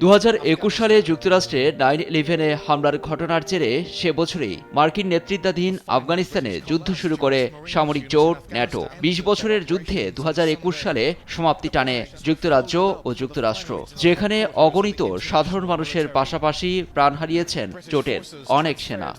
2021 সালে যুক্তরাষ্ট্রে 9/11-এ হামলার ঘটনার জেরে সে বছরেই মার্কিন নেতৃত্বাধীন আফগানিস্তানে যুদ্ধ শুরু করে সামরিক জোট ন্যাটো। 20 বছরের যুদ্ধে 2021 সালে সমাপ্তি টানে যুক্তরাজ্য ও যুক্তরাষ্ট্র, যেখানে অগণিত সাধারণ মানুষের পাশাপাশি প্রাণ হারিয়েছেন জোটের অনেক সেনা।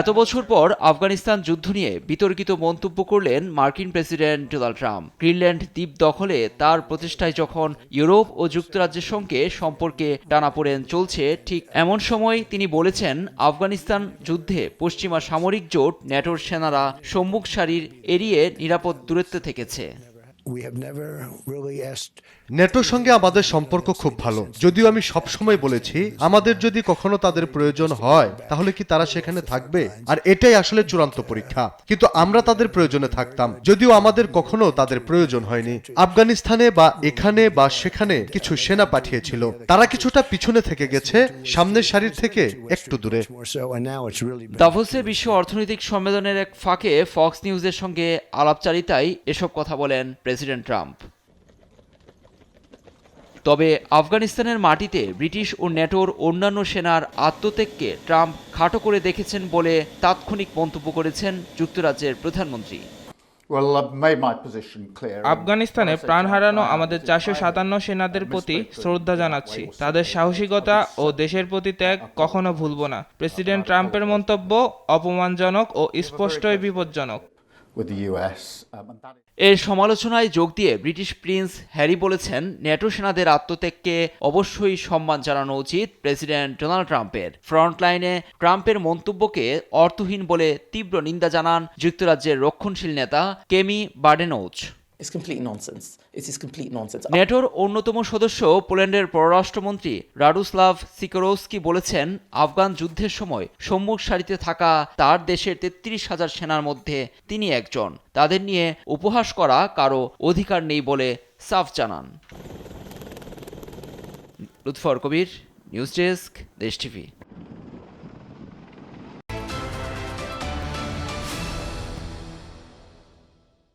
এত বছর পর আফগানিস্তান যুদ্ধ নিয়ে বিতর্কিত মন্তব্য করলেন মার্কিন প্রেসিডেন্ট ডোনাল্ড ট্রাম্প। গ্রিনল্যান্ড দ্বীপ দখলে তার প্রচেষ্টায় যখন ইউরোপ ও যুক্তরাজ্যের সঙ্গে সম্পর্কে টানাপোড়েন চলছে, ঠিক এমন সময় তিনি বলেছেন, আফগানিস্তান যুদ্ধে পশ্চিমা সামরিক জোট ন্যাটোর সেনারা সম্মুখ সারির এড়িয়ে নিরাপদ দূরত্বে থেকেছে। ন্যাটোর সঙ্গে আমাদের সম্পর্ক খুব ভালো, যদিও আমি সবসময় বলেছি আমাদের যদি কখনো তাদের প্রয়োজন হয় তাহলে কি তারা সেখানে থাকবে, আর এটাই আসলে চূড়ান্ত পরীক্ষা। কিন্তু আমরা তাদের প্রয়োজনে থাকতাম, যদিও আমাদের কখনো তাদের প্রয়োজন হয়নি। আফগানিস্তানে বা এখানে বা সেখানে কিছু সেনা পাঠিয়েছিল, তারা কিছুটা পিছনে থেকে গেছে, সামনের সারির থেকে একটু দূরে। দাভোসে বিশ্ব অর্থনৈতিক সম্মেলনের এক ফাঁকে ফক্স নিউজের সঙ্গে আলাপচারিতায় এসব কথা বলেন প্রেসিডেন্ট ট্রাম্প। তবে আফগানিস্তানের মাটিতে ব্রিটিশ ও ন্যাটোর অন্যান্য সেনার আত্মত্যাগকে ট্রাম্প খাটো করে দেখেছেন বলে তাৎক্ষণিক মন্তব্য করেছেন যুক্তরাজ্যের প্রধানমন্ত্রী। আফগানিস্তানে প্রাণ হারানো আমাদের 457 সেনাদের প্রতি শ্রদ্ধা জানাচ্ছি। তাদের সাহসিকতা ও দেশের প্রতি ত্যাগ কখনো ভুলব না। প্রেসিডেন্ট ট্রাম্পের মন্তব্য অপমানজনক ও স্পষ্টই বিপজ্জনক। এর সমালোচনায় যোগ দিয়ে ব্রিটিশ প্রিন্স হ্যারি বলেছেন, ন্যাটো সেনাদের আত্মত্যাগকে অবশ্যই সম্মান জানানো উচিত প্রেসিডেন্ট ডোনাল্ড ট্রাম্পের। ফ্রন্টলাইনে ট্রাম্পের মন্তব্যকে অর্থহীন বলে তীব্র নিন্দা জানান যুক্তরাজ্যের রক্ষণশীল নেতা কেমি বার্ডেনউচ। ন্যাটোর অন্যতম সদস্য পোল্যান্ডের পররাষ্ট্রমন্ত্রী রাডুস্লাভ সিকোরস্কি বলেছেন, আফগান যুদ্ধের সময় সম্মুখ সারিতে থাকা তার দেশের 33,000 সেনার মধ্যে তিনি একজন। তাদের নিয়ে উপহাস করা কারো অধিকার নেই বলে সাফ জানান। লুৎফর কবির, নিউজ ডেস্ক, দেশ টিভি।